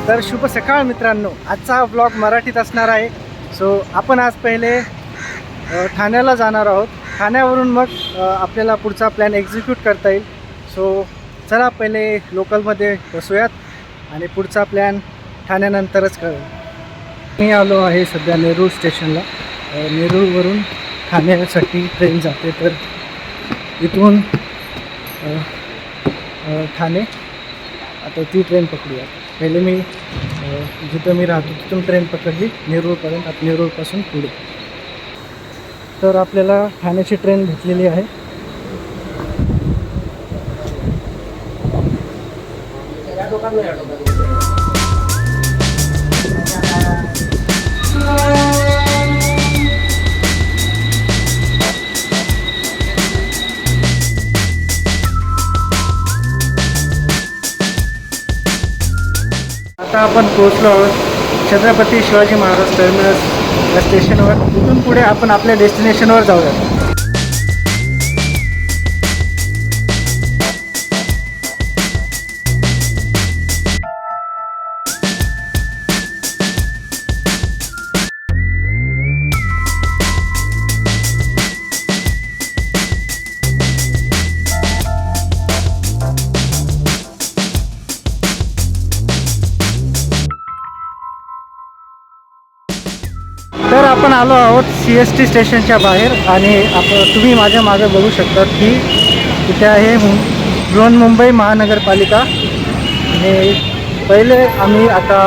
तर शुभ सकाळ मित्रांनो, आजचा व्लॉग मराठीत असणार आहे. सो आपण आज पहिले ठाण्याला जाणार आहोत. ठाण्यावरून मग आपल्याला पुढचा प्लॅन एक्झिक्यूट करता येईल. सो चला पहिले लोकलमध्ये बसूयात आणि पुढचा प्लॅन ठाण्यानंतरच करू. मी आलो आहे सध्या नेरूळ स्टेशनला. नेरूळवरून ठाण्यासाठी ट्रेन जाते, तर इथून ठाणे आता ती ट्रेन पकडूया. पहिले मी जिथं मी राहतो तिथून ट्रेन पकडली नेरूळपर्यंत. आता नेरूळपासून पुढे तर आपल्याला ठाण्याची ट्रेन भेटलेली आहे. आता आपण पोहोचलो आहोत छत्रपती शिवाजी महाराज टर्मिनस या स्टेशनवर. इथून पुढे आपण आपल्या डेस्टिनेशनवर जाऊया. तर आपण आलो आहोत CST स्टेशनच्या बाहेर आणि तुम्ही माझ्या मागे बघू शकता की इथे आहे बृहन्मुंबई महानगरपालिका. आणि पहिले आम्ही आता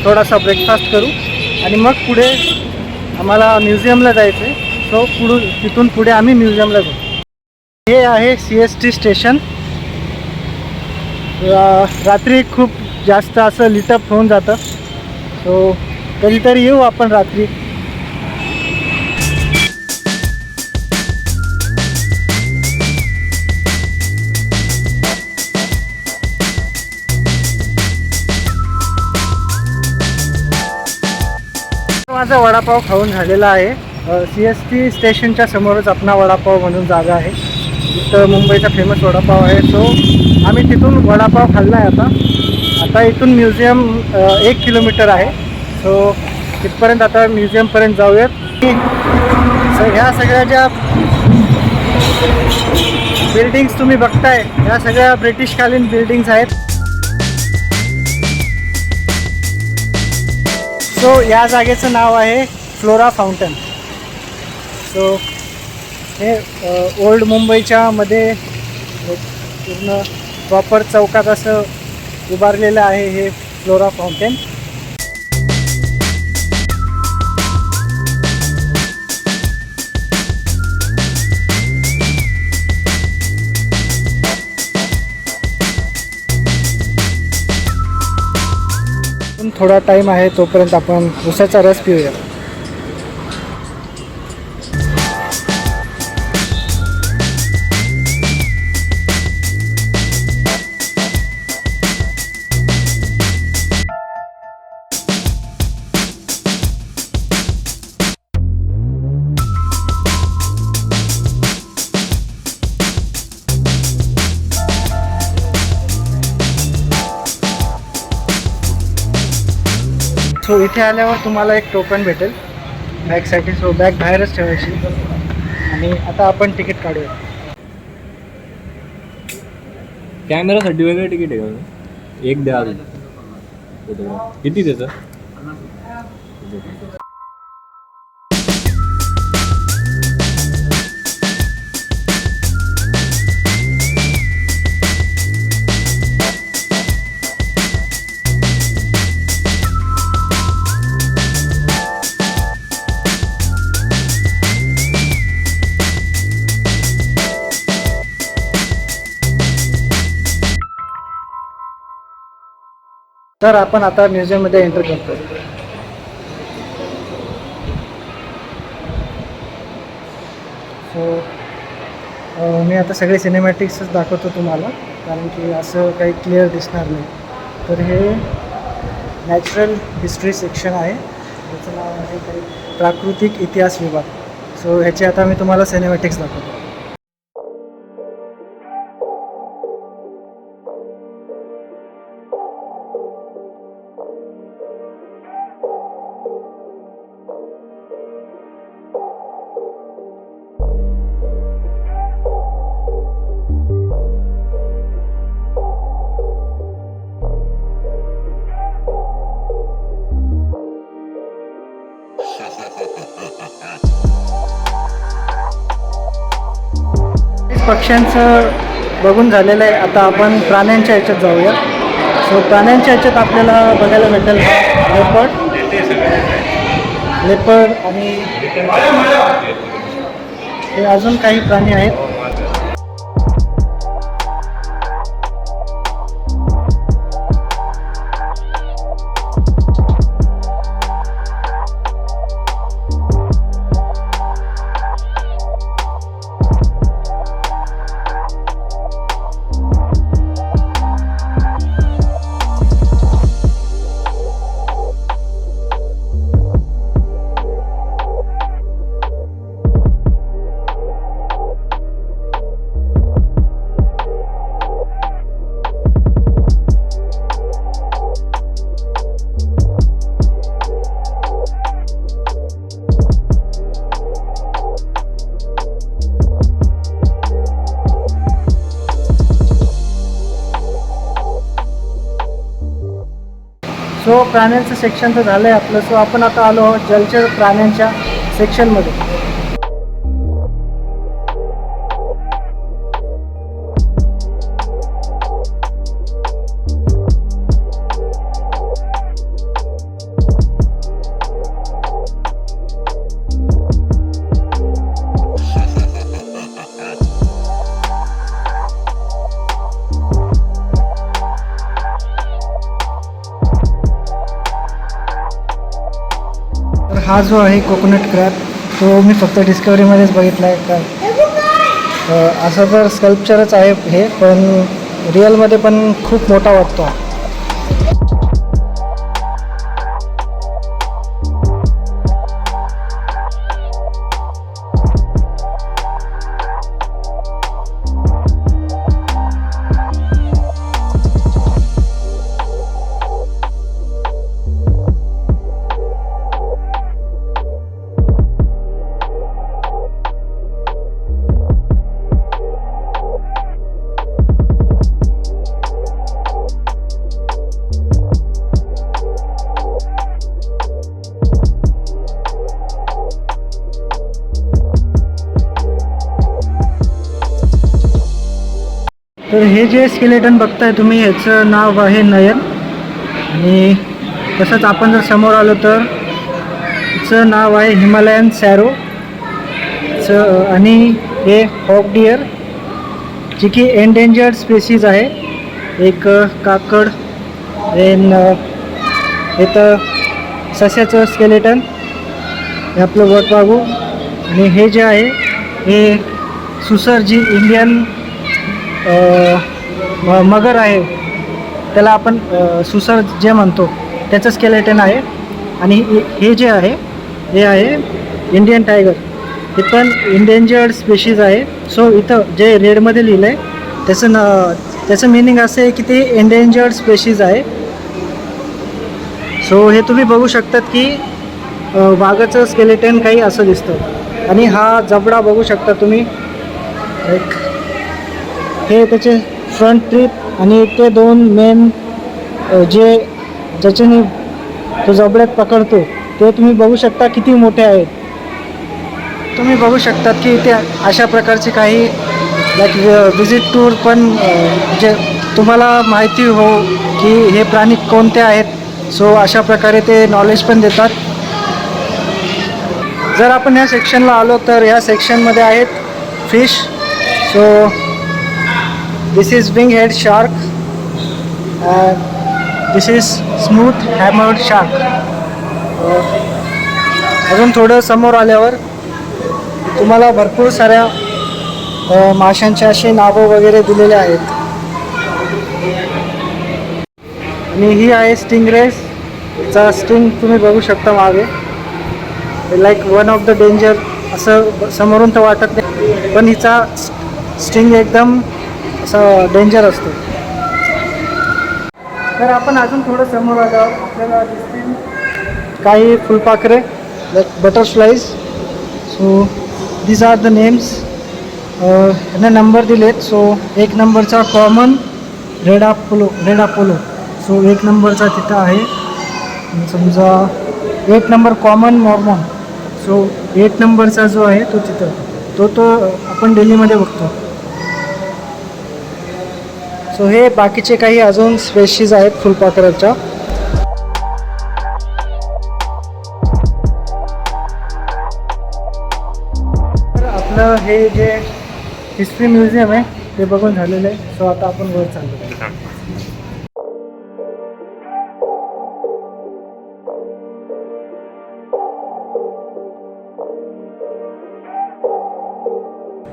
थोडासा ब्रेकफास्ट करू आणि मग पुढे आम्हाला म्युझियमला जायचं आहे. सो तिथून पुढे आम्ही म्युझियमला जाऊ. हे आहे CST स्टेशन. रात्री खूप जास्त असं लिटअप होऊन जातं. सो कधीतरी येऊ आपण रात्री. माझा वडापाव खाऊन झालेला आहे. CST स्टेशनच्या समोरच अपना वडापाव म्हणून जागा आहे. तिथं मुंबईचा फेमस वडापाव आहे. सो आम्ही तिथून वडापाव खाल्ला आहे. आता इथून म्युझियम 1 किलोमीटर आहे. सो तिथपर्यंत आता म्युझियमपर्यंत जाऊयात. ह्या सगळ्या ज्या बिल्डिंग्स तुम्ही बघताय ह्या सगळ्या ब्रिटिशकालीन बिल्डिंग्स आहेत. सो या जागेचं नाव आहे फ्लोरा फाउंटन. सो हे ओल्ड मुंबईच्या मध्ये पूर्ण प्रॉपर चौकात असं उभारलेलं आहे हे फ्लोरा फाउंटेन. थोडा टाइम आहे तोपर्यंत आपण उसाचा रस पिऊया. सो इथे आल्यावर तुम्हाला एक टोकन भेटेल बॅगसाठी. सो बॅग बाहेरच ठेवायची आणि आता आपण तिकीट काढूया. कॅमेरासाठी वेगळं तिकीट आहे का? एक द्या. किती त्याचं? तर आपण आता म्युझियममध्ये एंटर करतो. सो मी आता सगळे सिनेमॅटिक्सच दाखवतो तुम्हाला, कारण की असं काही क्लिअर दिसणार नाही. तर हे नॅचरल हिस्ट्री सेक्शन आहे. त्याचं नाव आहे काही प्राकृतिक इतिहास विभाग. सो ह्याचे आता मी तुम्हाला सिनेमॅटिक्स दाखवतो. पक्ष्यांचं बघून झालेलं आहे. आता आपण प्राण्यांच्या ह्याच्यात जाऊया. सो प्राण्यांच्या ह्याच्यात आपल्याला बघायला भेटेल लेपर्ड आणि हे अजून काही प्राणी आहेत. सो प्राण्यांचं सेक्शन तर झालं आहे आपलं. सो आपण आता आलो आहोत जलचर प्राण्यांच्या सेक्शनमध्ये. हा जो आहे कोकोनट क्रॅब तो मी फक्त डिस्कवरीमध्येच बघितला आहे. का असं तर स्कल्पचरच आहे हे, पण रिअलमध्ये पण खूप मोठा वाटतो. तर हे जे स्केलेटन बघताय तुम्ही, ह्याचं नाव आहे नयन. आणि तसंच आपण जर समोर आलो तर ह्याचं नाव आहे हिमालयन सॅरो. आणि हे हॉक डिअर जी की एंडेंजर्ड स्पेसीज आहे. एक काकड, देन हे तर सस्याचं स्केलेटन, हे आपलं वटवाघूळ. आणि हे जे आहे हे सुसर, जी इंडियन मगर आहे, त्याला आपण सुसर जे म्हणतो त्याचं स्केलेटन आहे. आणि हे जे आहे हे आहे इंडियन टायगर. हे पण इंडेंजर्ड स्पेशीज आहे. सो इथं जे रेडमध्ये लिहिलं आहे त्याचं मिनिंग असं आहे की ते एंडेंजर्ड स्पेशीज आहे. सो हे तुम्ही बघू शकतात की वाघाचं स्केलेटन काही असं दिसतं. आणि हा जबडा बघू शकता तुम्ही, एक हे त्याचे फ्रंट ट्रिप आणि ते दोन मेन ज्याच्याने तो जबड्यात पकडतो ते तुम्ही बघू शकता किती मोठे आहेत. तुम्ही बघू शकतात की ते अशा प्रकारचे काही लाईक विजिट टूर पण जे तुम्हाला माहिती हो की हे प्राणी कोणते आहेत. सो अशा प्रकारे ते नॉलेज पण देतात. जर आपण ह्या सेक्शनला आलो तर ह्या सेक्शनमध्ये आहेत fish. So this is wing-head shark and this is smooth hammered shark. अजून थोडं समोर आल्यावर तुम्हाला भरपूर साऱ्या माशांचे असे नावं वगैरे दिलेले आहेत. आणि ही आहे स्टिंगरेस. चा स्टिंग तुम्ही बघू शकता मागे. Like one of the danger असं समोरून तर वाटत नाही, पण हिचा स्टिंग एकदम असं डेंजर असतो. तर आपण अजून थोडं समोर आल्यावर आपल्याला दिसतील काही फुलपाखरे, like butterflies. So these are the names. यांना नंबर दिलेत. सो 1 नंबरचा कॉमन रेड अपोलो. सो 1 नंबरचा तिथं आहे. समजा 8 नंबर कॉमन नॉर्मन. सो 8 नंबरचा जो आहे तो तिथं तो आपण दिल्लीमध्ये बघतो. सो हे बाकीचे काही अजून स्पेशीज आहेत फुलपाखराच्या. तर आपलं हे जे हिस्ट्री म्युझियम आहे ते बघून झालेलं आहे. सो आता आपण वर चाललो.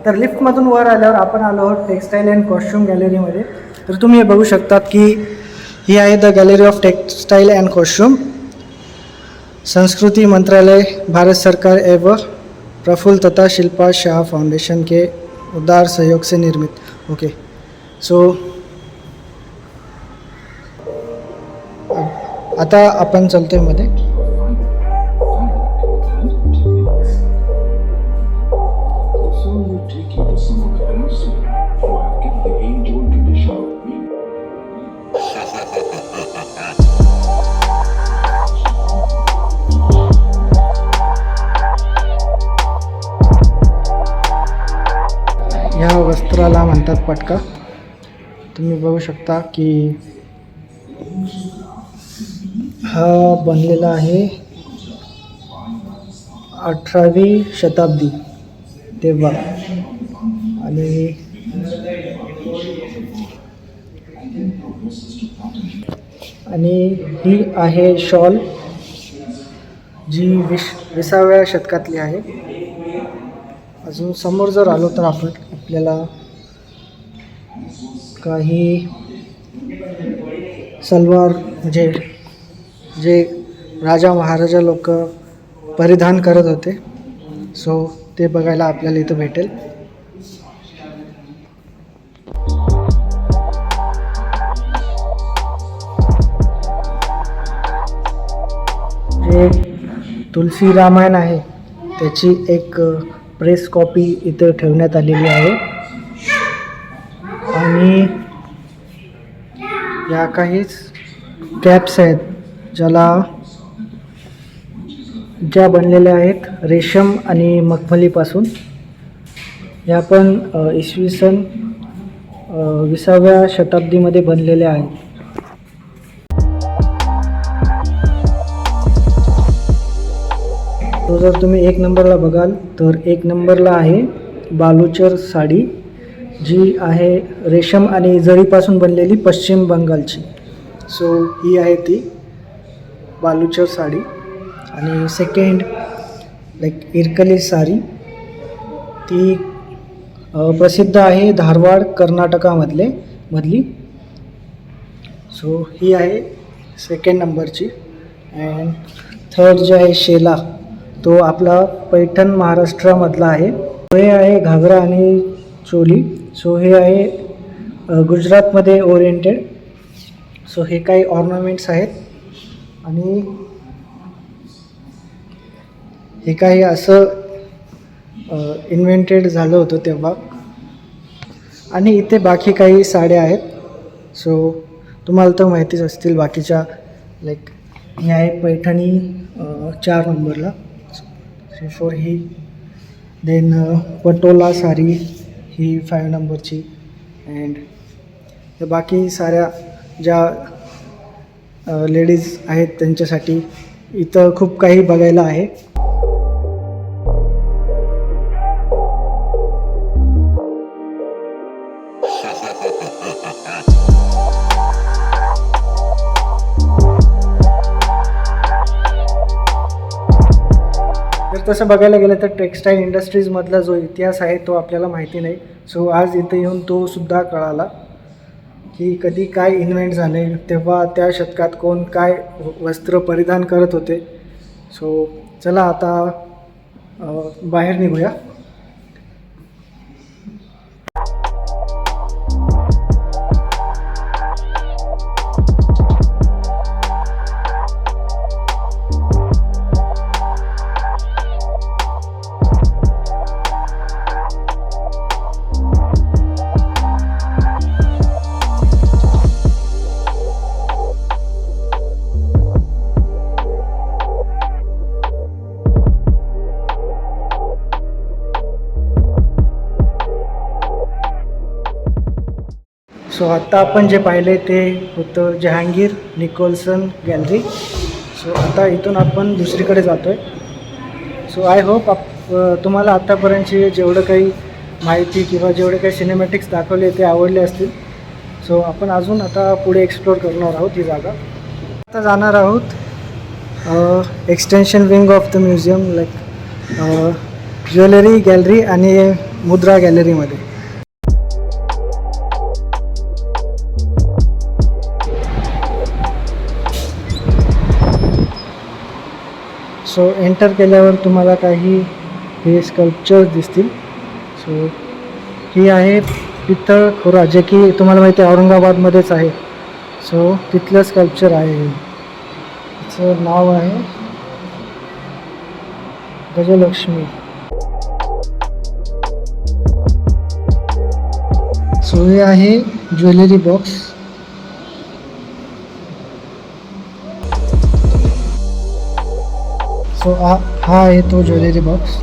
तर लिफ्टमधून वर आल्यावर आपण आलो आहोत टेक्स्टाईल अँड कॉस्ट्युम गॅलरीमध्ये. तर तुम्ही हे बघू शकतात की ही आहे the gallery of textile and costume, संस्कृति मंत्रालय, भारत सरकार एवं प्रफुल्ल तथा शिल्पा शाह फाउंडेशन के उदार सहयोग से निर्मित. ओके, सो आता आपण चलतोय मध्ये. ह्या वस्त्राला म्हणतात पटका. तुम्ही बघू शकता की हा बनलेला आहे 18वी शताब्दी तेव्हा. आणि ही आहे शॉल जी 20व्या शतकातली आहे. अजून समोर जर आलो तर आपल्याला काही सलवार म्हणजे जे राजा महाराजा लोक परिधान करत होते, सो ते बघायला आपल्याला इथं भेटेल. जे तुलसी रामायण आहे त्याची एक प्रेस कॉपी इथं ठेवण्यात आलेली आहे. आणि या काहीच कॅप्स आहेत ज्या बनलेल्या आहेत रेशम आणि मखमलीपासून. या पण इसवी सन 20व्या शताब्दीमध्ये बनलेल्या आहेत. तो जर तुम्ही 1 नंबरला बघाल तर 1 नंबरला आहे बालुचर साडी, जी आहे रेशम आणि जरीपासून बनलेली पश्चिम बंगालची. सो ही आहे ती बालुचर साडी. आणि सेकंड इरकली साडी, ती प्रसिद्ध आहे धारवाड कर्नाटकामधली. सो ही आहे सेकंड नंबरची. अँड थर्ड जे आहे शेला, तो आपला पैठण महाराष्ट्रामधला आहे. हे आहे घागरा आणि चोली. सो हे आहे गुजरातमध्ये ओरिएंटेड. सो हे काही ऑर्नामेंट्स आहेत आणि हे काही असं इन्व्हेंटेड झालं होतं तेव्हा. आणि इथे बाकी काही साड्या आहेत. सो तुम्हाला तर माहितीच असतील बाकीच्या. ही आहे पैठणी 4 नंबरला. सो फॉर ही. देन पटोला साडी ही 5 नंबरची. अँड बाकी साऱ्या ज्या लेडीज आहेत त्यांच्यासाठी इथं खूप काही बघायला आहे. तसं बघायला गेलं तर टेक्स्टाईल इंडस्ट्रीजमधला जो इतिहास आहे तो आपल्याला माहिती नाही. सो आज इथे येऊन तो सुद्धा कळाला की कधी काय इन्व्हेंट झाले, तेव्हा त्या शतकात कोण काय वस्त्र परिधान करत होते. सो चला आता बाहेर निघूया. सो आत्ता आपण जे पाहिले ते होतं जहांगीर निकोल्सन गॅलरी. सो आता इथून आपण दुसरीकडे जातो आहे. सो आय होप तुम्हाला आत्तापर्यंतची जेवढं काही माहिती किंवा जेवढे काही सिनेमॅटिक्स दाखवले ते आवडले असतील. सो आपण अजून आता पुढे एक्सप्लोअर करणार आहोत ही जागा. आता जाणार आहोत extension wing of the museum, like jewellery gallery आणि मुद्रा गॅलरीमध्ये. सो एंटर केल्यावर तुम्हाला काही हे स्कल्पचर्स दिसतील. सो ही आहे पितळ खोरा, जे की तुम्हाला माहिती आहे औरंगाबादमध्येच आहे. सो तिथलं स्कल्पचर आहे हे. तिचं नाव आहे गजलक्ष्मी. सो हे आहे ज्वेलरी बॉक्स. सो हा आहे तो ज्वेलरी बॉक्स.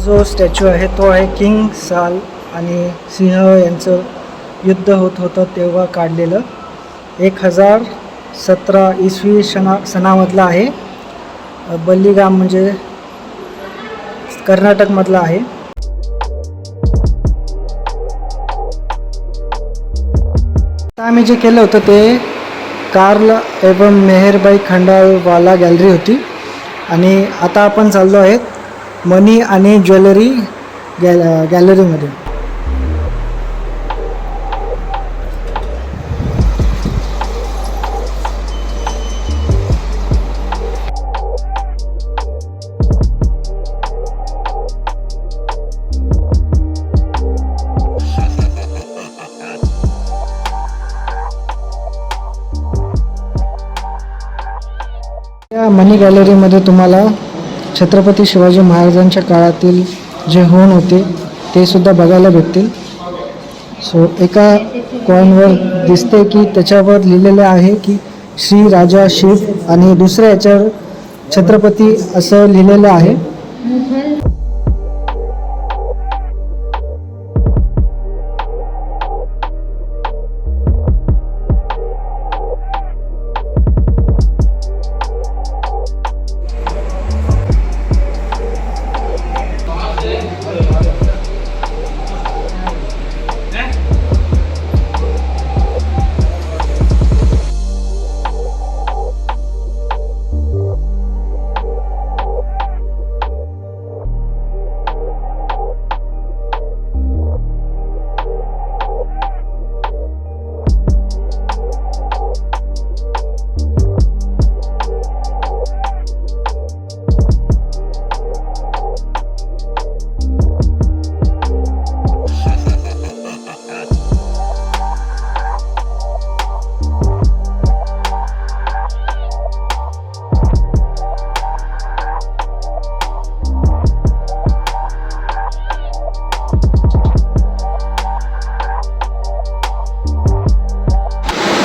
जो स्टॅच्यू आहे तो आहे किंग साल आणि सिंह यांचं युद्ध होत होतं तेव्हा काढलेलं. 1017 इसवी सनामधला आहे. बल्लीगाम म्हणजे कर्नाटकमधला आहे. आता आम्ही जे केलं होतं ते कार्ल एवं मेहरबाई खंडाळवाला गॅलरी होती. आणि आता आपण चाललो आहेत मनी आणि ज्वेलरी गॅलरीमध्ये. या मनी गॅलरीमध्ये तुम्हाला छत्रपती शिवाजी महाराजांच्या काळातील जे होऊन होते ते सुद्धा बघायला भेटतील. सो एका कॉईनवर दिसते की त्याच्यावर लिहिलेलं आहे की श्री राजा शिव आणि दुसऱ्या याच्यावर छत्रपती असं लिहिलेलं आहे.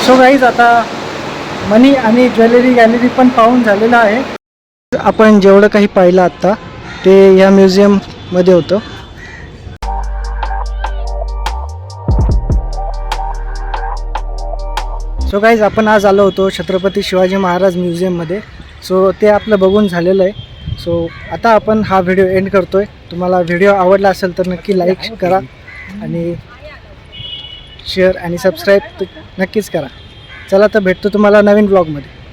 सो गाईज आता मनी आणि ज्वेलरी गॅलरी पण पाहून झालेलं आहे. आपण जेवढं काही पाहिलं आत्ता ते या म्युझियममध्ये होतं. सो गाईज आपण आज आलो होतो छत्रपती शिवाजी महाराज म्युझियममध्ये. सो ते आपलं बघून झालेलं आहे. सो आता आपण हा व्हिडिओ एंड करतो आहे. तुम्हाला व्हिडिओ आवडला असेल तर नक्की लाईक करा आणि शेअर आणि सबस्क्राईब नक्कीच करा. चला तर भेटतो तुम्हाला नवीन ब्लॉगमध्ये.